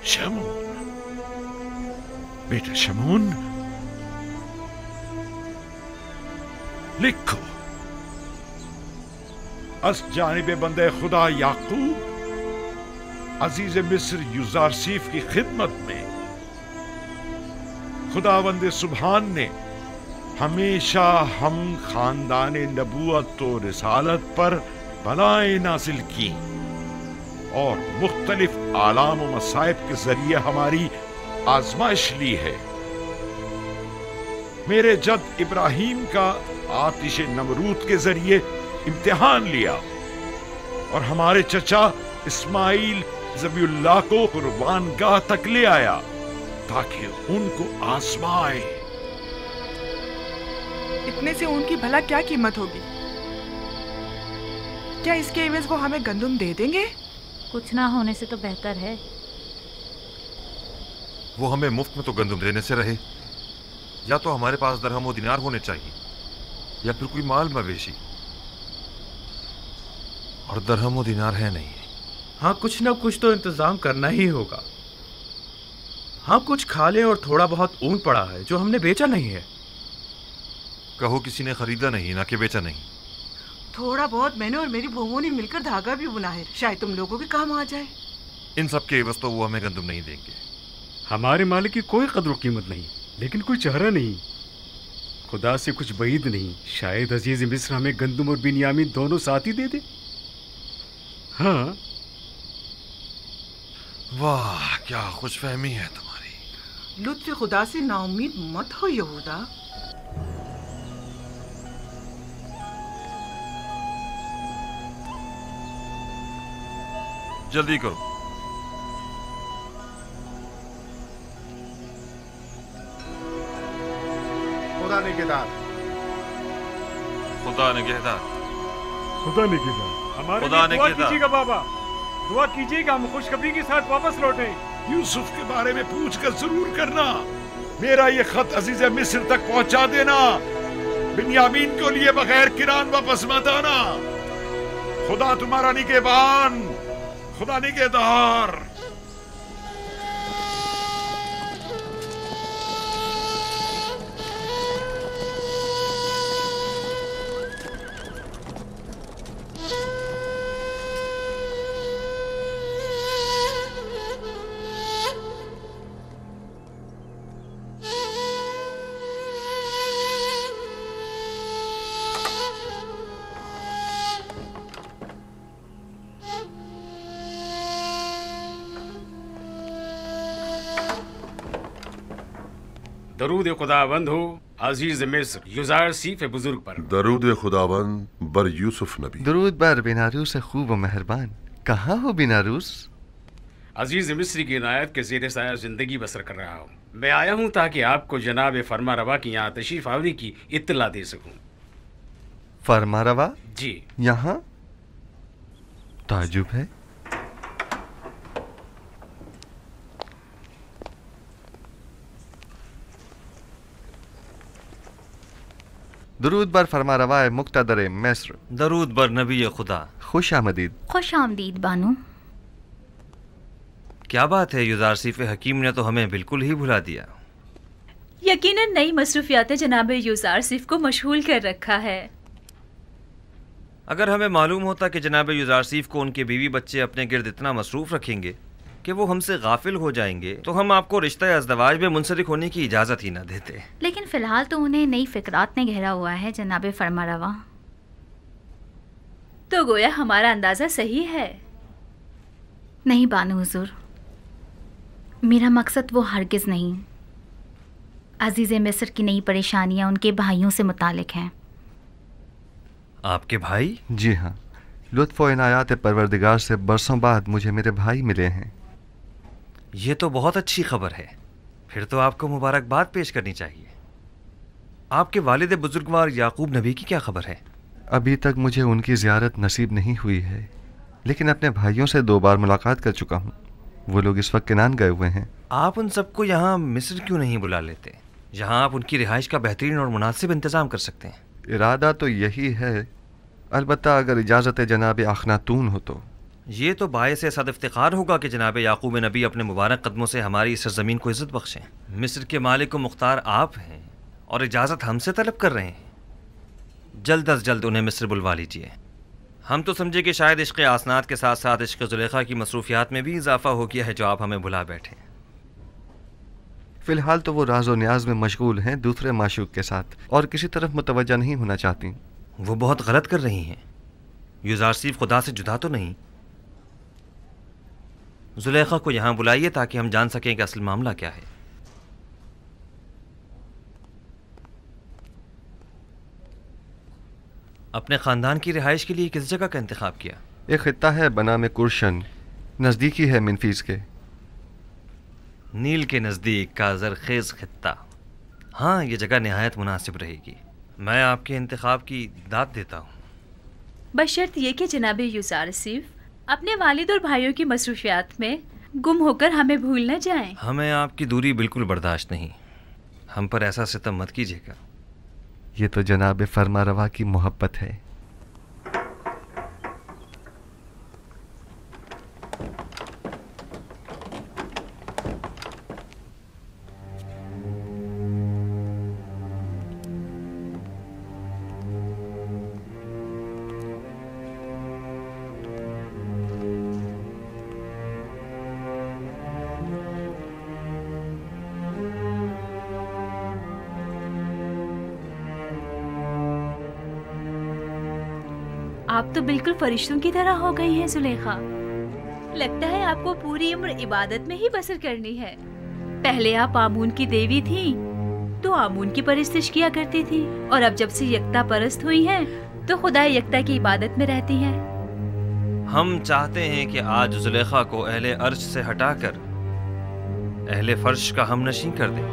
شمون، بیٹا شمون، لکھو از جانب بندے خدا یعقوب عزیز مصر یوزارسیف کی خدمت میں خداوند سبحان نے ہمیشہ ہم خاندان نبوت و رسالت پر بلائیں نازل کی اور مختلف آلام و مصائب کے ذریعے ہماری آزمائش لی ہے۔ میرے جد ابراہیم کا آتش نمرود کے ذریعے امتحان لیا اور ہمارے چچا اسماعیل ذبیح اللہ کو قربان گاہ تک لے آیا تاکہ ان کو آزمائے۔ اتنے سے ان کی بھلا کیا قیمت ہوگی؟ کیا اس کے عوض وہ ہمیں گندم دے دیں گے؟ کچھ نہ ہونے سے تو بہتر ہے۔ وہ ہمیں مفت میں تو گندم دینے سے رہے، یا تو ہمارے پاس درہم و دینار ہونے چاہیے یا پھر کوئی مال مویشی، اور درہم و دینار ہے نہیں۔ ہاں کچھ نہ کچھ تو انتظام کرنا ہی ہوگا۔ ہاں کچھ کھا لیں، اور تھوڑا بہت اون پڑا ہے جو ہم نے بیچا نہیں ہے۔ کہو کسی نے خریدا نہیں، نہ کہ بیچا نہیں۔ تھوڑا بہت میں نے اور میری بہوؤں نے مل کر دھاگا بھی بنا ہے، شاید تم لوگوں کے کام آ جائے۔ ان سب کے عوض تو وہ ہمیں گندم نہیں دیں گے۔ ہمارے مال کی کوئی قدر و قیمت نہیں، لیکن کوئی چہرہ نہیں، خدا سے کچھ بعید نہیں، شاید عزیز مصر ہمیں گندم اور بنیامین دونوں ساتھ ہی دے دے۔ ہاں واہ کیا خوش فہمی ہے تمہاری۔ لطف خدا سے نا امید مت ہو یہودا۔ جلدی کرو۔ خدا نگہدار، خدا نگہدار، خدا نے کیا ہمارے خدا لیے نے دعا کیا۔ کیجیے گا بابا، دعا کیجیے گا ہم خوشخبری کے ساتھ واپس لوٹیں۔ یوسف کے بارے میں پوچھ کر ضرور کرنا، میرا یہ خط عزیز مصر تک پہنچا دینا، بنیامین کو لیے بغیر کران واپس مت آنا۔ خدا تمہارا نگہبان، خدا نگہدار۔ درود خداوند ہو عزیز مصر یوزارسیف بزرگ پر۔ درود خداوند بر یوسف نبی۔ درود بر بیناروس خوب و مہربان۔ کہاں ہو بیناروس؟ عزیز مصری کی عنایت کے زیر سایہ زندگی بسر کر رہا ہوں۔ میں آیا ہوں تاکہ آپ کو جناب فرما روا کی یہاں تشریف آوری کی اطلاع دے سکوں۔ فرما روا؟ جی یہاں؟ تعجب ہے۔ درود بر فرما روائے مقتدر مصر۔ درود بر نبی خدا۔ خوش آمدید۔ خوش آمدید بانو۔ کیا بات ہے، یوزارسیف حکیم نے تو ہمیں بالکل ہی بھلا دیا۔ یقیناً نئی مصروفیات جناب یوزارسیف کو مشغول کر رکھا ہے۔ اگر ہمیں معلوم ہوتا کہ جناب یوزارسیف کو ان کے بیوی بچے اپنے گرد اتنا مصروف رکھیں گے کہ وہ ہم سے غافل ہو جائیں گے تو ہم آپ کو رشتہ ازدواج میں منسلک ہونے کی اجازت ہی نہ دیتے۔ لیکن فی الحال تو انہیں نئی فکرات نے گھیرا ہوا ہے جناب فرما روا۔ تو گویا ہمارا اندازہ صحیح ہے۔ نہیں بانو حضور، میرا مقصد وہ ہرگز نہیں۔ عزیز مصر کی نئی پریشانیاں ان کے بھائیوں سے متعلق ہیں۔ آپ کے بھائی؟ جی ہاں، لطف و عنایات پروردگار سے برسوں بعد مجھے میرے بھائی ملے ہیں۔ یہ تو بہت اچھی خبر ہے، پھر تو آپ کو مبارکباد پیش کرنی چاہیے۔ آپ کے والد بزرگوار یعقوب نبی کی کیا خبر ہے؟ ابھی تک مجھے ان کی زیارت نصیب نہیں ہوئی ہے، لیکن اپنے بھائیوں سے 2 بار ملاقات کر چکا ہوں۔ وہ لوگ اس وقت کنعان گئے ہوئے ہیں۔ آپ ان سب کو یہاں مصر کیوں نہیں بلا لیتے؟ جہاں آپ ان کی رہائش کا بہترین اور مناسب انتظام کر سکتے ہیں۔ ارادہ تو یہی ہے، البتہ اگر اجازت جناب اخناتون ہو تو۔ یہ تو باعث صد افتخار ہوگا کہ جناب یعقوب نبی اپنے مبارک قدموں سے ہماری اس سرزمین کو عزت بخشیں۔ مصر کے مالک و مختار آپ ہیں اور اجازت ہم سے طلب کر رہے ہیں۔ جلد از جلد انہیں مصر بلوا لیجیے۔ ہم تو سمجھے کہ شاید عشق آسنات کے ساتھ ساتھ عشق زلیخا کی مصروفیات میں بھی اضافہ ہو گیا ہے جو آپ ہمیں بھلا بیٹھے۔ فی الحال تو وہ راز و نیاز میں مشغول ہیں دوسرے معشوق کے ساتھ، اور کسی طرف متوجہ نہیں ہونا چاہتی۔ وہ بہت غلط کر رہی ہیں۔ یوزارسیف خدا سے جدا تو نہیں؟ زلیخا کو یہاں بلائیے تاکہ ہم جان سکیں کہ اصل معاملہ کیا ہے۔ اپنے خاندان کی رہائش کے لیے کس جگہ کا انتخاب کیا؟ ایک خطہ ہے بنام کرشن، نزدیکی ہے منفیس کے۔ نیل کے نزدیک کا زرخیز خطہ، ہاں یہ جگہ نہایت مناسب رہے گی۔ میں آپ کے انتخاب کی داد دیتا ہوں، بشرط یہ کہ جناب یوزارسیف اپنے والد اور بھائیوں کی مصروفیات میں گم ہو کر ہمیں بھول نہ جائیں۔ ہمیں آپ کی دوری بالکل برداشت نہیں، ہم پر ایسا ستم مت کیجیے گا۔ یہ تو جناب فرما روا کی محبت ہے۔ آپ تو بالکل فرشتوں کی طرح ہو گئی ہیں زلیخا۔ لگتا ہے آپ کو پوری عمر عبادت میں ہی بسر کرنی ہے۔ پہلے آپ آمون کی دیوی تھیں تو آمون کی پرستش کیا کرتی تھی، اور اب جب سے یکتا پرست ہوئی ہیں تو خدا یکتا کی عبادت میں رہتی ہیں۔ ہم چاہتے ہیں کہ آج زلیخا کو اہل عرش سے ہٹا کر اہل فرش کا ہم نشین کر دیں۔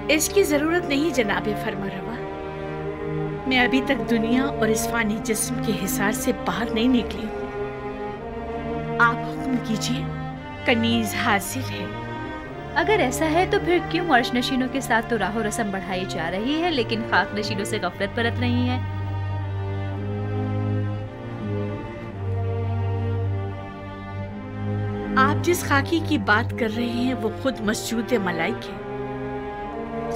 اس کی ضرورت نہیں جناب فرماروا، میں ابھی تک دنیا اور اس فانی جسم کے حصار سے باہر نہیں نکلی ہوں۔ آپ حکم کیجیے، کنیز حاضر ہے۔ اگر ایسا ہے تو پھر کیوں عرش نشینوں کے ساتھ تو راہ و رسم بڑھائی جا رہی ہے لیکن خاک نشینوں سے غفلت برت رہی ہے؟ آپ جس خاکی کی بات کر رہے ہیں وہ خود مسجود ملائک ہے۔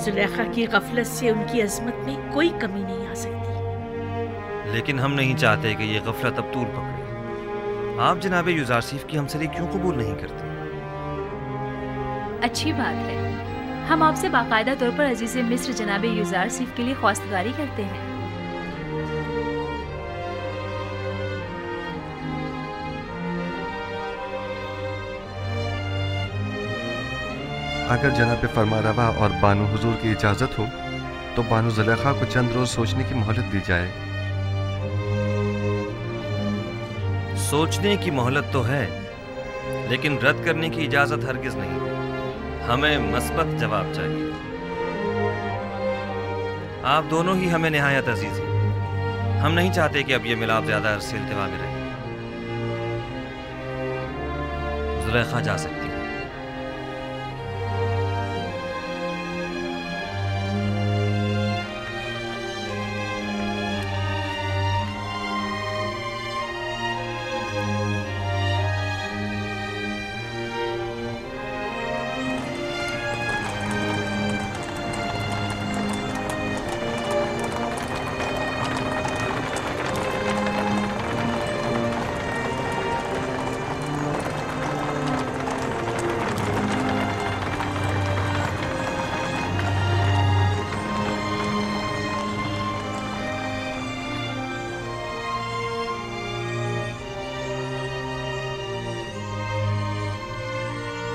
زلیخا کی غفلت سے ان کی عظمت میں کوئی کمی نہیں آ سکتی۔ لیکن ہم نہیں چاہتے کہ یہ غفلت اب طول پکڑے۔ آپ جناب یوزارسیف کی ہمسری کیوں قبول نہیں کرتے؟ اچھی بات ہے، ہم آپ سے باقاعدہ طور پر عزیز مصر جناب یوزارسیف کے لیے خواستگاری کرتے ہیں۔ اگر جناب فرما روا اور بانو حضور کی اجازت ہو تو بانو زلیخا کو چند روز سوچنے کی مہلت دی جائے۔ سوچنے کی مہلت تو ہے لیکن رد کرنے کی اجازت ہرگز نہیں۔ ہمیں مثبت جواب چاہیے۔ آپ دونوں ہی ہمیں نہایت عزیز ہیں۔ ہم نہیں چاہتے کہ اب یہ ملاپ زیادہ عرصے التوا میں رہے۔ زلیخا جا سکتی ہے۔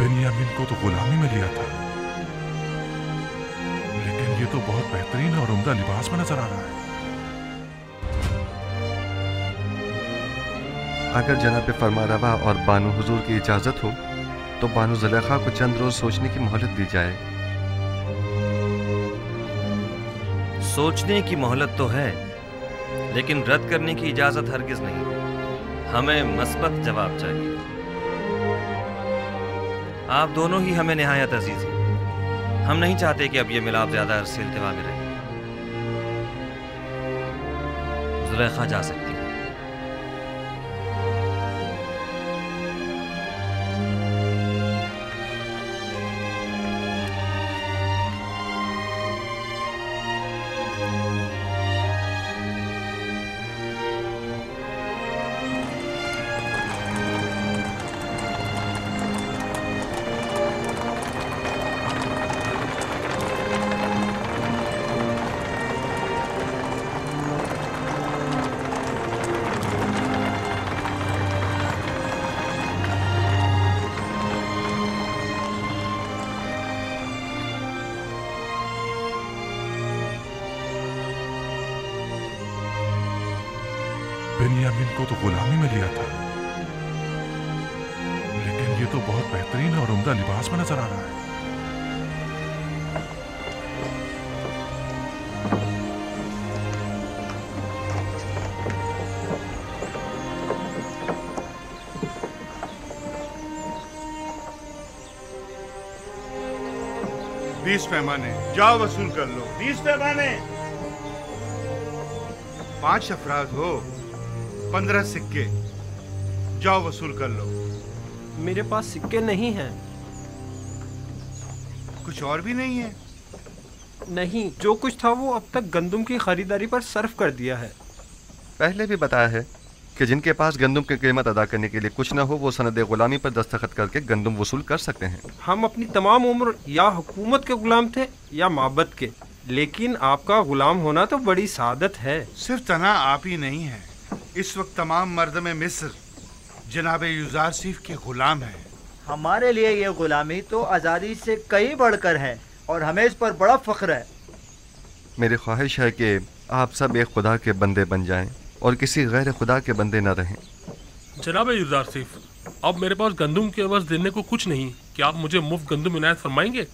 بنیامین کو تو غلامی میں لیا تھا، لیکن یہ تو بہت بہترین اور عمدہ لباس میں نظر آ رہا ہے۔ اگر جناب فرما روا اور بانو حضور کی اجازت ہو تو بانو زلیخا کو چند روز سوچنے کی مہلت دی جائے۔ سوچنے کی مہلت تو ہے لیکن رد کرنے کی اجازت ہرگز نہیں۔ ہمیں مثبت جواب چاہیے۔ آپ دونوں ہی ہمیں نہایت عزیز ہیں۔ ہم نہیں چاہتے کہ اب یہ ملاپ زیادہ عرصے التوا میں رہے۔ زلیخا جا سکتی ہے۔ बेनियामिन को तो गुलामी में लिया था, लेकिन ये तो बहुत बेहतरीन और उम्दा लिबास में नजर आ रहा है। बीस पैमाने, जाओ वसूल कर लो। 20 पैमाने। 5 अफराद हो, 15 सिक्के, जाओ वसूल कर लो। मेरे पास सिक्के नहीं हैं। कुछ और भी नहीं है? नहीं, जो कुछ था वो अब तक गंदुम की खरीदारी पर सर्फ कर दिया है। पहले भी बताया है कि जिनके पास गंदुम की कीमत अदा करने के लिए कुछ न हो वो सनद गुलामी पर दस्तखत करके गंदुम वसूल कर सकते हैं। हम अपनी तमाम उम्र या हुकूमत के गुलाम थे या माबद के, लेकिन आपका गुलाम होना तो बड़ी सादत है। सिर्फ तना आप ही नहीं है, इस वक्त तमाम मर्द में मिस्र जनाब यूजारसीफ के गुलाम हैं। हमारे लिए ये गुलामी तो आज़ादी से कई बढ़कर है और हमें इस पर बड़ा फख्र है। मेरी ख्वाहिश है कि आप सब एक खुदा के बंदे बन जाएं और किसी गैर खुदा के बंदे न रहें। जनाब यूजारसीफ, अब मेरे पास गंदुम के एवज देने को कुछ नहीं, क्या आप मुझे मुफ्त गंदुम इनायत फरमाएंगे?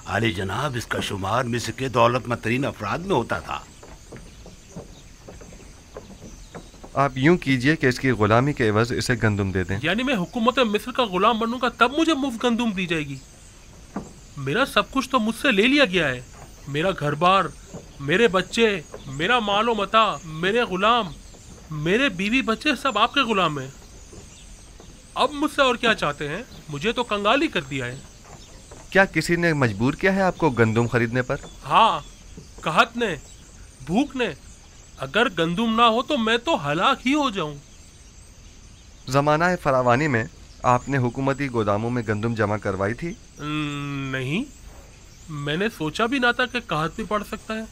आली जनाब, इसका शुमार मिस्र के दौलतमंद तरीन अफराद में होता था। आप यूं कीजिए कि इसकी गुलामी के एवज इसे गंदुम दे दें। यानी मैं हुकूमत मिस्र का गुलाम बनूंगा तब मुझे मुफ्त गंदुम दी जाएगी? मेरा सब कुछ तो मुझसे ले लिया गया है, मेरा घर बार, मेरे बच्चे, मेरा मालो मता, मेरे गुलाम, मेरे बीवी बच्चे सब आपके गुलाम हैं। अब मुझसे और क्या चाहते हैं? मुझे तो कंगाल ही कर दिया है। क्या किसी ने मजबूर किया है आपको गंदुम खरीदने पर? हाँ, कहत ने, भूख ने। अगर गंदुम ना हो तो मैं तो हलाक ही हो जाऊं। जमाना फरावानी में आपने हुकूमती गोदामों में गंदुम जमा करवाई थी? नहीं, मैंने सोचा भी ना था कि कहत भी पड़ सकता है।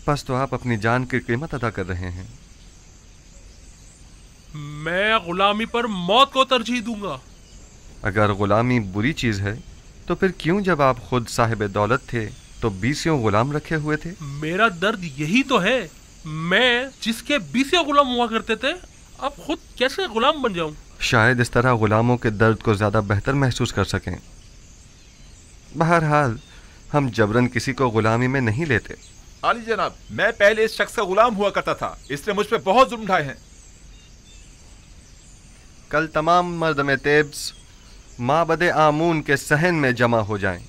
बस तो आप अपनी जान की कीमत अदा कर रहे हैं। मैं गुलामी पर मौत को तरजीह दूंगा। अगर गुलामी बुरी चीज है तो फिर क्यों जब आप खुद साहिब दौलत थे तो 20 गुलाम रखे हुए थे? मेरा दर्द यही तो है, मैं जिसके 20 गुलाम हुआ करते थे अब खुद कैसे गुलाम बन जाऊं? शायद इस तरह गुलामों के दर्द को ज्यादा बेहतर महसूस कर सकें। बहरहाल हम जबरन किसी को गुलामी में नहीं लेते। आली जनाब, मैं पहले इस शख्स का गुलाम हुआ करता था, इसने मुझ पे बहुत जुल्म ढाए हैं। कल तमाम मर्द में तेब्स माबदे आमून के सहन में जमा हो जाएं।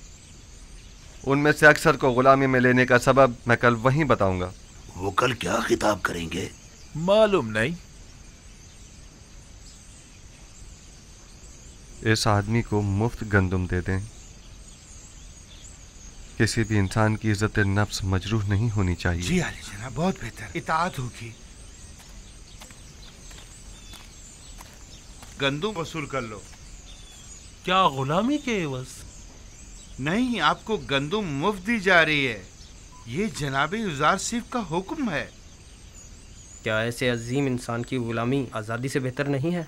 उनमें से अक्सर को गुलामी में लेने का सबब मैं कल वहीं बताऊंगा। वो कल क्या खिताब करेंगे? मालूम नहीं। इस आदमी को मुफ्त गंदुम दे दें। किसी भी इंसान की इज्जत नफ्स मजरूह नहीं होनी चाहिए। जी आली जनाब, बहुत बेहतर, इताअत होगी। गंदुम वसूल कर लो। क्या गुलामी के एवज? नहीं, आपको गंदुम मुफ्त दी जा रही है। ये जनाब यूजारसीफ का हुक्म है। क्या ऐसे अजीम इंसान की गुलामी आज़ादी से बेहतर नहीं है?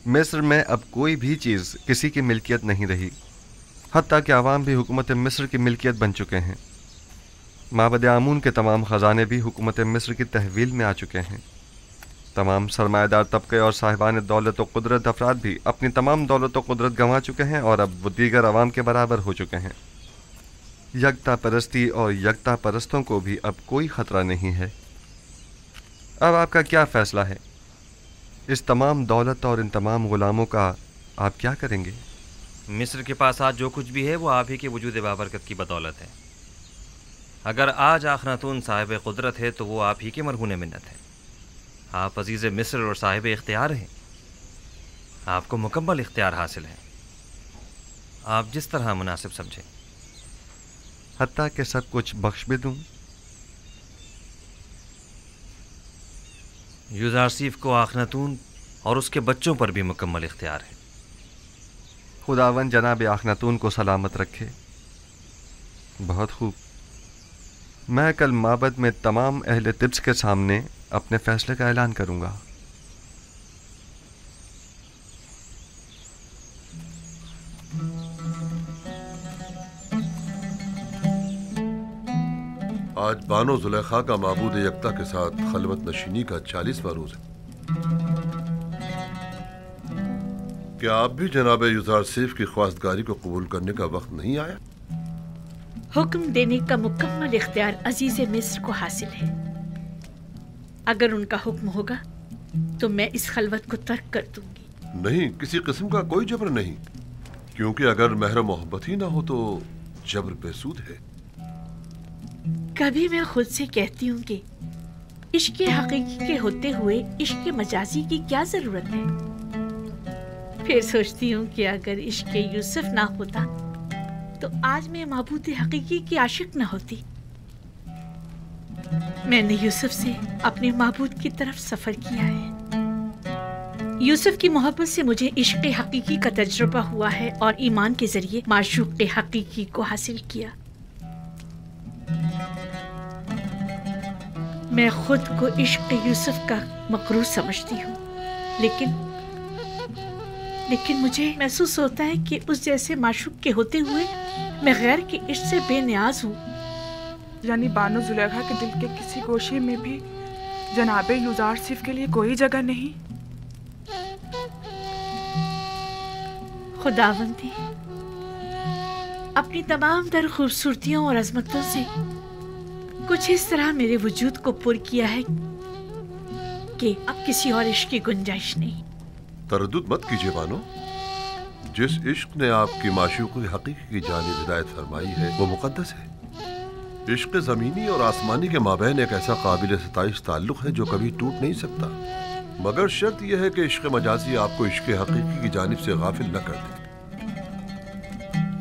मिस्र में अब कोई भी चीज़ किसी की मिल्कियत नहीं रही, हत्ता कि आवाम भी हुकूमत मिस्र की मिल्कियत बन चुके हैं। माबद आमून के तमाम ख़जाने भी हुकूमत मिस्र की तहवील में आ चुके हैं। तमाम सरमाएदार तबके और साहिबान दौलत व कुदरत अफराद भी अपनी तमाम दौलत व कुदरत गंवा चुके हैं और अब वो दीगर अवाम के बराबर हो चुके हैं। यकता परस्ती और यकता परस्तों को भी अब कोई ख़तरा नहीं है। अब आपका क्या फ़ैसला है? इस तमाम दौलत और इन तमाम ग़ुलामों का आप क्या करेंगे? मिस्र के पास आज जो कुछ भी है वो आप ही के वजूद बाबरकत की बदौलत है। अगर आज आखनातून साहिब कुदरत है तो वो आप ही के मरहून मिन्नत है। आप अजीज़ मिस्र और साहिब इख्तियार हैं। आपको मुकम्मल इख्तियार हासिल है, आप जिस तरह मुनासिब समझें। हत्ता कि सब कुछ बख्श भी दूँ। यूज़ारसीफ को आखनातून और उसके बच्चों पर भी मुकम्मल इख्तियार है। खुदावन जनाब आखनातून को सलामत रखे। बहुत खूब। मैं कल माबद में तमाम अहले तिब्स के सामने अपने फैसले का ऐलान करूंगा। आज बानो जुलेखा का माबूद यकता के साथ खलवत नशीनी का 40वां रोज है। क्या आप भी जनाब यूज़ारसीफ की ख्वास्तगारी को कबूल करने का वक्त नहीं आया? हुक्म देने का मुकम्मल इख्तियार अजीज मिस्र को हासिल है। अगर उनका हुक्म होगा तो मैं इस खलवत को तर्क कर दूंगी। नहीं, किसी किस्म का कोई जबर नहीं, क्योंकि अगर महर मोहब्बत ही ना हो तो जबर बेसूद है। कभी मैं खुद से कहती हूँ कि इश्क हकीकी के होते हुए इश्क मजाजी की क्या जरूरत है। फिर सोचती हूँ कि अगर इश्क यूसुफ ना होता तो आज मैं माबूद हकीकी की आशिक ना होती। मैंने यूसुफ से अपने माबूद की तरफ सफर किया है। यूसुफ की मोहब्बत से मुझे इश्क हकीकी का तजुर्बा हुआ है और ईमान के जरिए माशूक हकीकी को हासिल किया। मैं खुद को इश्क यूसुफ का मकरूर समझती हूँ, लेकिन मुझे महसूस होता है कि उस जैसे माशूक के होते हुए मैं गैर के इश्क से बेनियाज हूँ। यानी बानो जुलेखा के दिल के किसी गोशे में भी जनाबे यूज़ारसीफ के लिए कोई जगह नहीं। खुदावंदी अपनी तमाम तर खूबसूरतियों और अजमतों से कुछ इस तरह मेरे वजूद को पुर किया है कि अब किसी और इश्क की गुंजाइश नहीं। तरद्दुद मत कीजिए बानो। जिस इश्क ने आपकी माशूक़ हकीकी की जानिब हिदायत फरमाई है वो मुक़द्दस है। इश्क ज़मीनी और आसमानी के माबैन एक ऐसा काबिल सताइश ताल्लुक़ है जो कभी टूट नहीं सकता, मगर शर्त यह है कि इश्क मजाजी आपको इश्क हकीकी की जानिब से गाफिल न कर दे।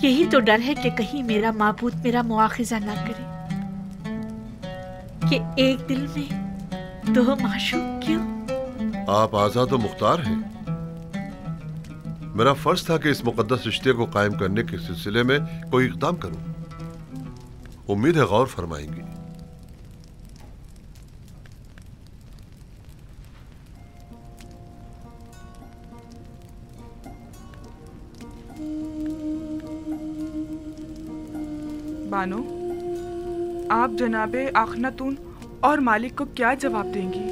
यही तो डर है कि कहीं मेरा माबूद मेरा मुआखिज़ा ना करे कि एक दिल में दो माशूक क्यों। आप आज़ाद व मुख्तार हैं। मेरा फर्ज था कि इस मुक़द्दस रिश्ते को कायम करने के सिलसिले में कोई इक़दाम करूं। उम्मीद है गौर फरमाएंगी। बानो, आप जनाबे आखनातून और मालिक को क्या जवाब देंगी?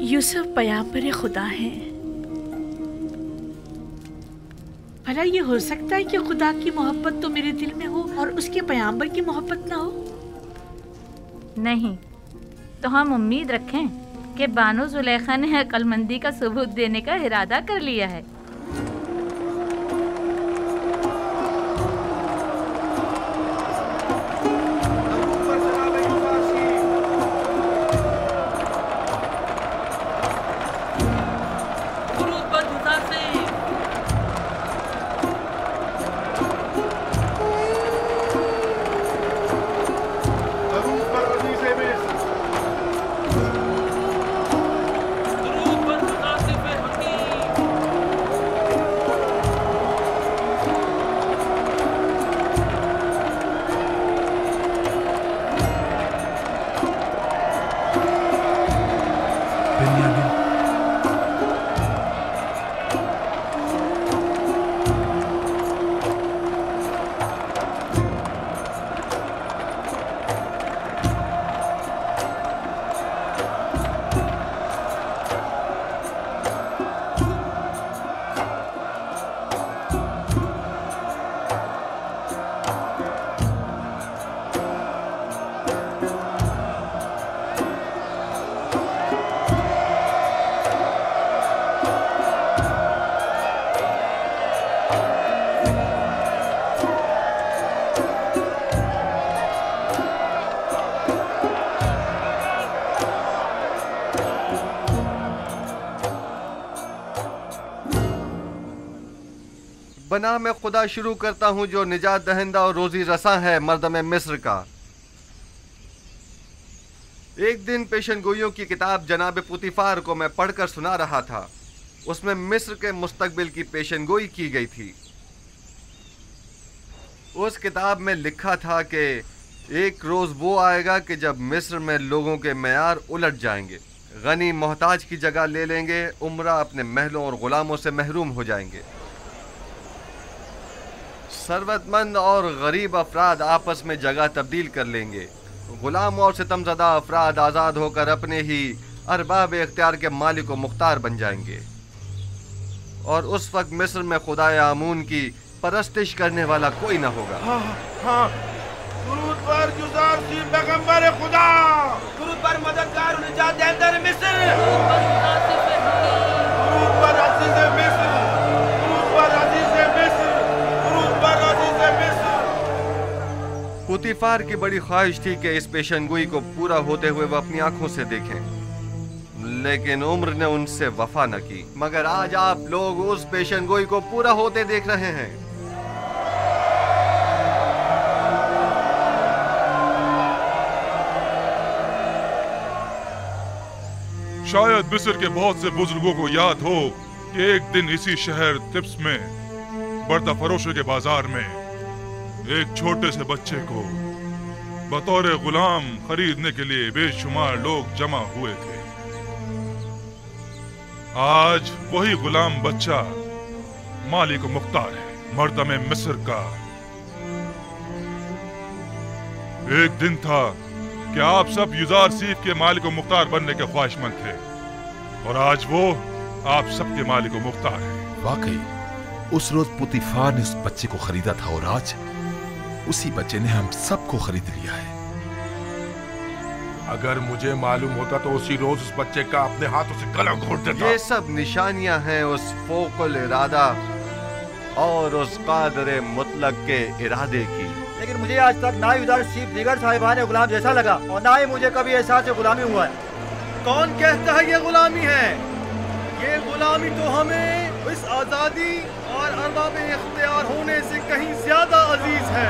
यूसुफ पैगंबर खुदा हैं। भला ये हो सकता है कि खुदा की मोहब्बत तो मेरे दिल में हो और उसके पैगंबर की मोहब्बत ना हो? नहीं, तो हम उम्मीद रखें कि बानो जुलेखा ने अक्लमंदी का सबूत देने का इरादा कर लिया है। बना मैं खुदा शुरू करता हूँ जो निजात दहिंदा और रोजी रसा है मर्दम मिस्र का। एक दिन पेशनगोइयों की किताब जनाब पुतिफार को मैं पढ़कर सुना रहा था। उसमें मिस्र के मुस्तकबिल की पेशनगोई की गई थी। उस किताब में लिखा था कि एक रोज़ वो आएगा कि जब मिस्र में लोगों के मयार उलट जाएंगे, गनी मोहताज की जगह ले लेंगे, उमरा अपने महलों और गुलामों से महरूम हो जाएंगे। सरवतमंद और गरीब अफराद आपस में जगह तब्दील कर लेंगे। गुलाम और सितमज़दा अफराद आज़ाद होकर अपने ही अरबाब इख्तियार के मालिक व मुख्तार बन जाएंगे। और उस वक्त मिस्र में खुदाए आमून की परस्तिश करने वाला कोई ना होगा। हाँ, दुरूद पर जुज़ार सी पैगंबर खुदा, दुरूद पर मददगार निजात दहिंदा मिस्र, दुरूद पर अज़ीज़ मिस्र, दुरूद पर अज़ीज़ मिस्र, दुरूद पर अज़ीज़ मिस्र। पुतिफार की बड़ी ख्वाहिश थी कि इस पेशनगोई को पूरा होते हुए वह अपनी आंखों से देखें, लेकिन उम्र ने उनसे वफा न की। मगर आज आप लोग उस पेशनगोई को पूरा होते देख रहे हैं। शायद मिस्र के बहुत से बुजुर्गों को याद हो कि एक दिन इसी शहर तिब्स में बर्ता फरोशों के बाजार में एक छोटे से बच्चे को बतौर गुलाम खरीदने के लिए बेशुमार लोग जमा हुए थे। आज वही गुलाम बच्चा मालिक मुख्तार है, मर्दम मिस्र का। एक दिन था कि आप सब युजार सीफ के मालिक मुख्तार बनने के ख्वाहिशमंद थे, और आज वो आप सबके मालिक मुख्तार है। वाकई उस रोज पुतिफार ने उस बच्चे को खरीदा था, और आज उसी बच्चे ने हम सबको खरीद लिया है। अगर मुझे मालूम होता तो उसी रोज उस बच्चे का अपने हाथों से गला घोट देता। ये सब निशानियां हैं उस फोकुल इरादा और उस कादर मुतलक के इरादे की। लेकिन मुझे आज तक ना ही उधर सीफ दीगर साहिबान गुलाम जैसा लगा, और ना ही मुझे कभी एहसास गुलामी हुआ है। कौन कहता है ये गुलामी है? ये गुलामी तो हमें इस आज़ादी और अरबाब इख्तियार होने से कहीं ज्यादा अजीज है।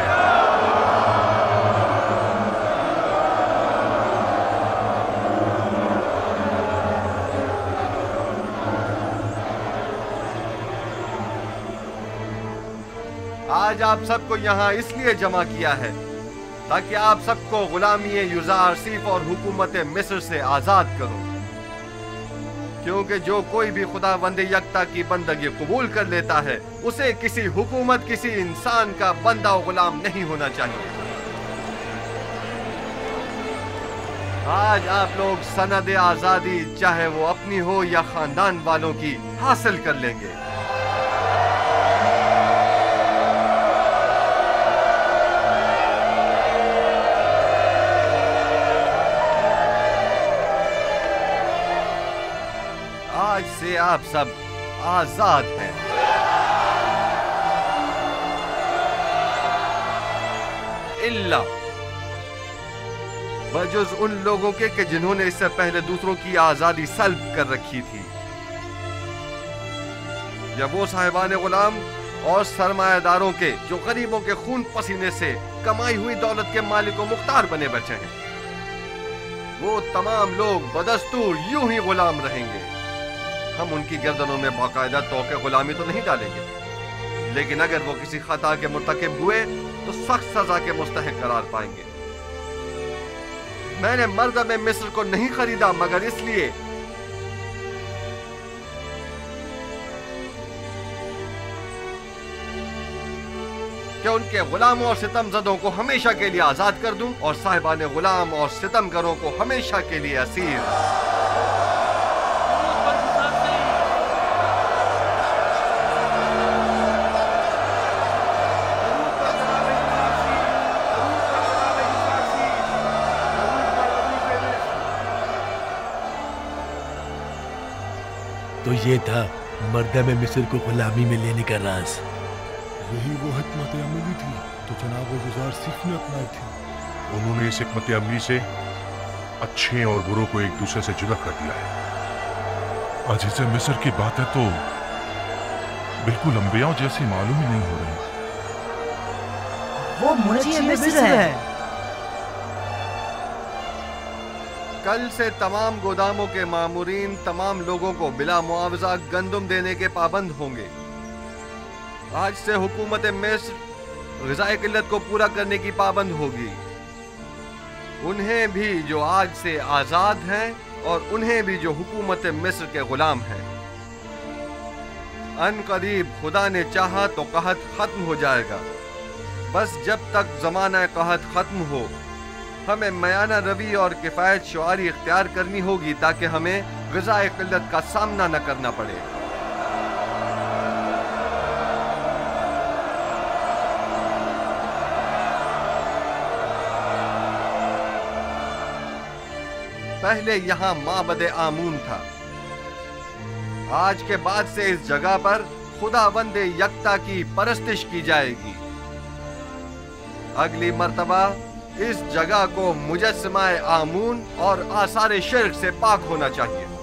आज आप सबको यहाँ इसलिए जमा किया है ताकि आप सबको गुलामी युजार सीफ और हुकूमत मिस्र से आजाद करूं, क्योंकि जो कोई भी खुदावंद यकता की बंदगी कबूल कर लेता है उसे किसी हुकूमत, किसी इंसान का बंदा और गुलाम नहीं होना चाहिए। आज आप लोग सनद आजादी, चाहे वो अपनी हो या खानदान वालों की, हासिल कर लेंगे। आज से आप सब आजाद हैं। इल्ला बजुज उन लोगों के जिन्होंने इससे पहले दूसरों की आजादी सल्ब कर रखी थी, या वो साहिबान गुलाम और सरमायादारों के जो गरीबों के खून पसीने से कमाई हुई दौलत के मालिक व मुख्तार बने बचे हैं। वो तमाम लोग बदस्तूर यूं ही गुलाम रहेंगे। हम उनकी गर्दनों में बाकायदा तौके गुलामी तो नहीं डालेंगे, लेकिन अगर वो किसी खता के मुर्तकिब हुए तो सख्त सजा के मुस्तहिक करार पाएंगे। मैंने मर्दम मिस्र को नहीं खरीदा मगर इसलिए कि उनके गुलामों और सितमजदों को हमेशा के लिए आजाद कर दूं और साहिबान गुलाम और सितमगरों को हमेशा के लिए असीर। तो ये था मर्दम मिस्र को गुलामी में लेने का राज। यही वो हिकमत अमली थी तो जनाब गुजार सिर्फ ने अपनाई थी। उन्होंने इस हिकमत अमली से अच्छे और बुरों को एक दूसरे से जुदा कर दिया है। अजीज़ मिस्र की बातें तो बिल्कुल अंबियाओं जैसी मालूम ही नहीं हो रही। वो मुंशी मिस्र है। कल से तमाम गोदामों के मामूरीन तमाम लोगों को बिला मुआवजा गंदुम देने के पाबंद होंगे। आज से हुकूमत मिस्र ग़िज़ाई किल्लत को पूरा करने की पाबंद होगी। उन्हें भी जो आज से आज़ाद हैं और उन्हें भी जो हुकूमत मिस्र के गुलाम हैं। अन करीब खुदा ने चाहा तो कहत ख़त्म हो जाएगा। बस जब तक ज़माना कहत ख़त्म हो हमें मयाना रवि और किफ़ायत शुआरी इख्तियार करनी होगी ताकि हमें ग़िज़ाई किल्लत का सामना न करना पड़े। पहले यहाँ माबद आमून था। आज के बाद से इस जगह पर खुदावंद यकता की परस्तिश की जाएगी। अगली मर्तबा इस जगह को मुजस्समाए आमून और आसारे शिर्क से पाक होना चाहिए।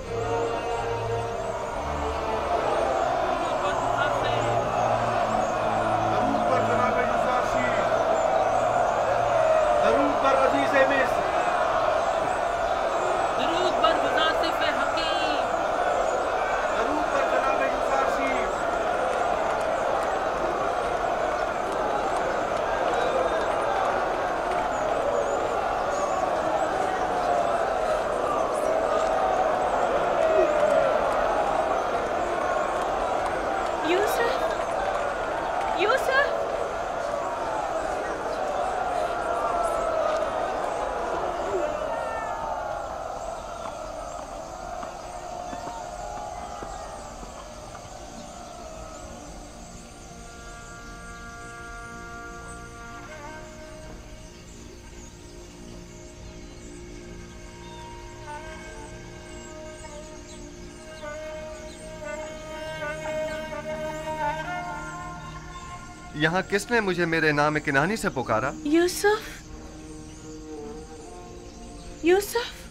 यहाँ किसने मुझे मेरे नाम किनानी से पुकारा? यूसुफ, यूसुफ।